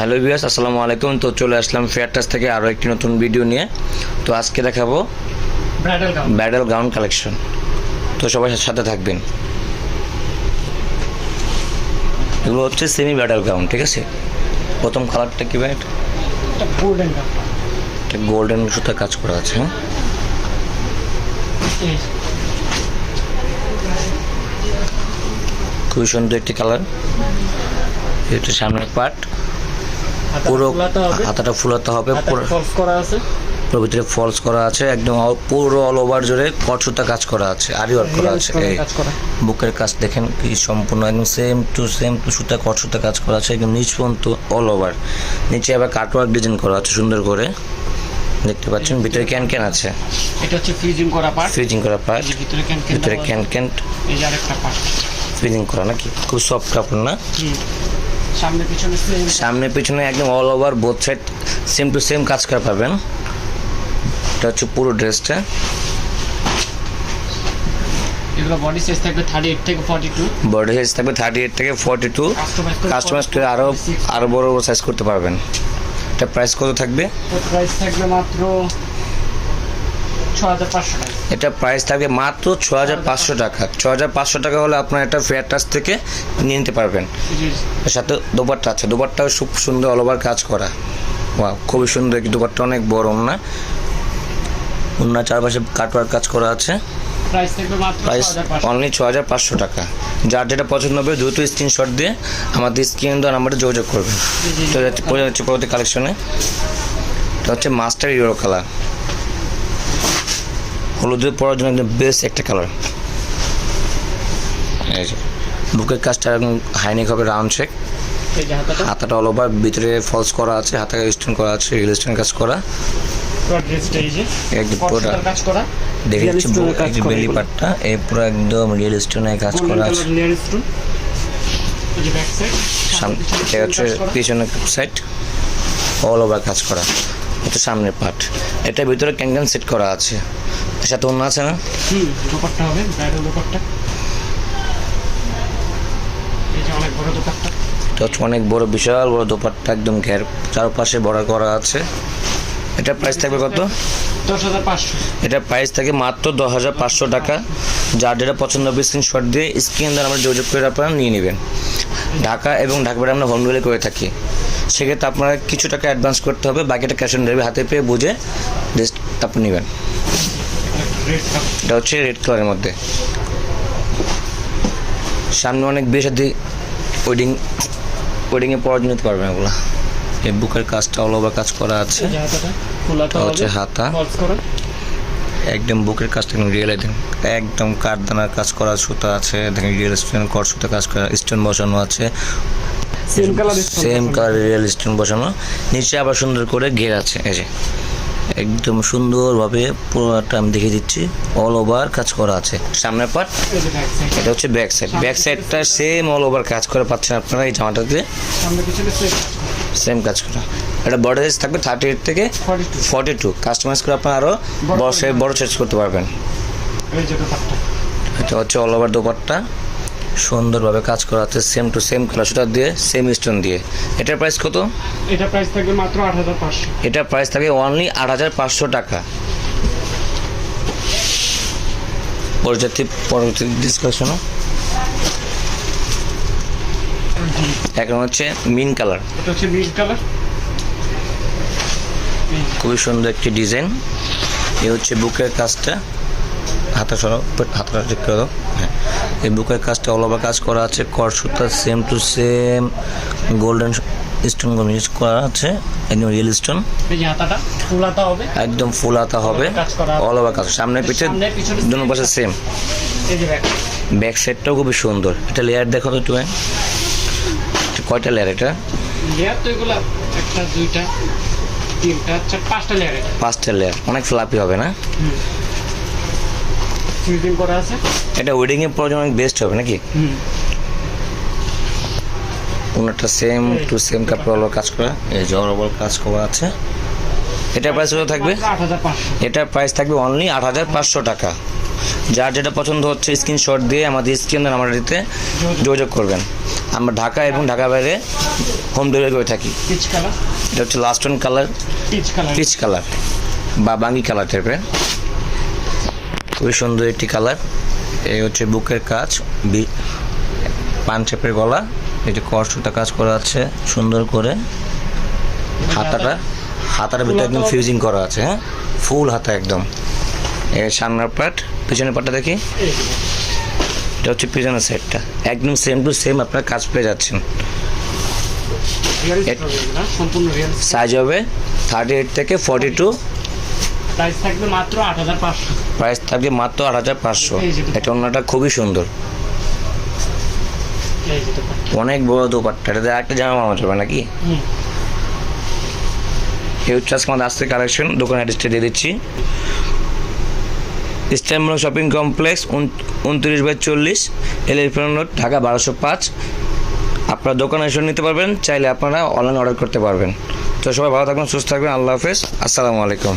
Hello viewers, আসসালামু আলাইকুম। তো চলে আসলাম ফেয়ার টাচ থেকে আরও একটি নতুন ভিডিও নিয়ে। তো আজকে দেখাবো ব্রাইডাল গাউন কালেকশন। তো সবাই সাথে থাকবেন। এগুলো হচ্ছে সেমি ব্রাইডাল গাউন, ঠিক আছে। প্রথম কালারটা কি ভাই? এটা গোল্ডেন কালার, এটা গোল্ডেন সুতা কাজ করা আছে। খুবই সুন্দর একটি কালার। এটা সামনের পার্ট, পুরো হাতাটা ফুলাতে হবে, পুরো ফলস করা আছে, পুরো ভিতরে ফলস করা আছে, একদম পুরো অল ওভার জুড়ে কট সুতা কাজ করা আছে, আরি ওয়ার্ক করা আছে। এই বুকের কাজ দেখেন কি সম্পূর্ণ একদম সেম টু সুতা কট সুতা কাজ করা আছে, একদম নিচ পর্যন্ত অল ওভার। নিচে আবার কাট ওয়ার্ক ডিজাইন করা আছে সুন্দর করে, দেখতে পাচ্ছেন। ভিতরে ক্যান আছে, এটা হচ্ছে ফ্রিজিং করা পার্ট, ভিতরে ক্যান এই যে আরেকটা পার্ট ফিলিং করা, নাকি খুব সফট কাপড় না? সামনে পিছনে একদম all over both side same to same কাজ করা পাবেন। এটা হচ্ছে পুরো ড্রেসটা। এগুলো বডি সাইজ থাকবে 38 থেকে 42, বডি সাইজ থাকবে 38 থেকে 42। কাস্টমাইজ করে আরো বড় সাইজ করতে পারবেন। এটা প্রাইস কত থাকবে? প্রাইস থাকবে মাত্র 6500 টাকা। এটা প্রাইস থাকবে মাত্র 6500 টাকা। 6500 টাকা হলে আপনার এটা ফেয়ার টাচ থেকে নিয়ে নিতে পারবেন। এর সাথে দোপাট্টা আছে, দোপাট্টাও খুব সুন্দর অল ওভার কাজ করা। ওয়াও, খুবই সুন্দর একটি দোপাট্টা, অনেক বড় ওড়না। ওড়নার চারপাশে কাটওয়ার্ক কাজ করা আছে। প্রাইস থাকবে মাত্র প্রাইস অনলি 6500 টাকা। যার যেটা পছন্দ হবে দ্রুত স্ক্রিনশট দিয়ে আমাদের স্ক্রিন দেওয়া নাম্বারে যোগাযোগ করবেন। তো যাচ্ছে পরবর্তী কালেকশনে। এটা হচ্ছে মাস্টার ইয়েলো কালার, হলুদের পরার জন্য একদম বেস্ট একটা কালার। এই যে বুকের কাজটা একদম হাইনেক হবে, রাউন্ড শেক। হাতাটা অল ওভার ভিতরে ফলস করা আছে, হাতায় স্টোন করা আছে, রিয়েল স্টোন কাজ করা। একদম পুরোটা দেখে যাচ্ছে বেলি পার্টটা, এই পুরো একদম রিয়েল স্টোনে কাজ করা আছে। এটা হচ্ছে পিছনের সাইড অল ওভার কাজ করা। এটা সামনের পার্ট, এটার ভিতরে ক্যান সেট করা আছে। এর সাথে অন্য আছে না? দোপাট্টা হবে, ব্রাইডাল দোপাট্টা। এই যে অনেক বড় দোপাট্টা, এটা হচ্ছে অনেক বড়, বিশাল বড় দোপাট্টা, একদম ঘের চারপাশে বর্ডার করা আছে। এটার প্রাইস থাকবে কত? 10500। এটার প্রাইস থাকে মাত্র 10500 টাকা। যার যেটা পছন্দ হবে স্ক্রিনশট দিয়ে স্ক্রিন দ্বারা আমরা যোগাযোগ করে আপনারা নিয়ে নেবেন। ঢাকা এবং ঢাকা বাইরে আমরা হোম ডেলিভারি করে থাকি। সেক্ষেত্রে আপনারা কিছু টাকা অ্যাডভান্স করতে হবে, বাকিটা ক্যাশ অন ডেলিভারি হাতে পেয়ে বুঝে জাস্ট আপনি নেবেন। এটা হচ্ছে রেড কালারের মধ্যে। সামনে অনেক বেশি ওয়েডিংয়ে পরার জন্য নিতে পারবেন এগুলো। এই বুকের কাজটা অল ওভার কাজ করা আছে। হচ্ছে হাতা, একদম বুকের কাজটা একদম রিয়েল, একদম কাঠদানার কাজ করা সুতা আছে। দেখেন রিয়েল স্টোন কট সুতা কাজ করা, স্টোন বসানো আছে, সেম কালার রিয়েল স্টোন বসানো। নিচে আবার সুন্দর করে ঘের আছে। এই যে একদম সুন্দরভাবে পুরোটা আমি দেখিয়ে দিচ্ছি, অল ওভার কাজ করা আছে। সামনের পার্ট, এটা হচ্ছে ব্যাক সাইড। ব্যাক সাইডটা সেম অল ওভার কাজ করে পাচ্ছেন আপনারা এই জামাটাতে, সেম কাজ করা। এটা বড় সাইজ থাকবে 38 থেকে 42। কাস্টমাইজ করে আপনারা আরও বড় সাইজ করতে পারবেন। এটা হচ্ছে অল ওভার দোপাট্টা, সুন্দরভাবে কাজ করা আছে, সেম টু সেম কালার সুতা দিয়ে, সেম স্টোন দিয়ে। এটার প্রাইস কত? এটার প্রাইস থাকবে মাত্র 8500। এটার প্রাইস থাকবে অনলি 8500 টাকা। পরবর্তী ডিসকাশন এখন হচ্ছে মিন কালার। এটা হচ্ছে মিন কালার, খুবই সুন্দর একটি ডিজাইন। এই হচ্ছে বুকের কাজটা, হাতাটা ঠিক করো। হ্যাঁ, এই বুকের কাজটা অল ওভার কাজ করা আছে, কট সুতা same to same golden stone use করা আছে, একদম রিয়েল স্টোন। একদম ফুল হাতা হবে, অল ওভার কাজ। সামনে পিছে দুনো পাশে সেম। ব্যাক সাইডটাও খুবই সুন্দর। এটা লেয়ার দেখো তো একটু। কয়টা লেয়ার এটা? লেয়ার তো এগুলো একটা, দুইটা, তিনটা, চার, পাঁচটা লেয়ার। পাঁচটা লেয়ার, অনেক ফ্লাপি হবে না? ফিল্ডিং করা আছে। এটা ওয়েডিং এর পর অনেক বেস্ট হবে নাকি? ওনাটা সেম টু সেম কাপড় কাজ করা, এই জবরবল কাজ করা আছে। এটার প্রাইস কত থাকবে? 8500। এটার প্রাইস থাকবে অনলি 8500 টাকা। যার যেটা পছন্দ হচ্ছে স্ক্রিনশট দিয়ে আমাদের স্ক্রিনের নাম্বারটিতে যোগাযোগ করবেন। আমরা ঢাকা এবং ঢাকা বাইরে হোম ডেলিভারি করে থাকি। পিচ কালার, এটা হচ্ছে last one colour, peach colour বা বাঙ্গি কালার টাইপের, খুবই সুন্দর একটি কালার। এই হচ্ছে বুকের কাজ, পান চেপের গলা, এটি কষ্টটা কাজ করা আছে সুন্দর করে। হাতার ভিতরে একদম ফিউজিং করা আছে, হ্যাঁ, ফুল হাতা একদম। এর সামনের পার্ট, পিছনের পার্টটা দেখি, এটা হচ্ছে পিছনের সাইডটা, একদম সেম টু সেম আপনার কাজ পেয়ে যাচ্ছেন। সাইজ হবে 38 থেকে 42, প্রাইস থাকবে মাত্র 8500। প্রাইস থাকবে মাত্র 8500। এটা অন্যটা খুবই সুন্দর, অনেক বড় দোপাট্টা, এটাতে একটা জামা বানানো যাবে নাকি? এই হচ্ছে আজকে আমাদের আসতে কালেকশন, দোকান অ্যাড্রেসটা দিয়ে দিচ্ছি। Eastern shopping complex 29/40 elephant road, Dhaka 1205। আপনারা দোকানে এসে নিতে পারবেন, চাইলে আপনারা অনলাইন অর্ডার করতে পারবেন। তো সবাই ভালো থাকবেন, সুস্থ থাকবেন, আল্লাহ হাফেজ, আসসালামু আলাইকুম।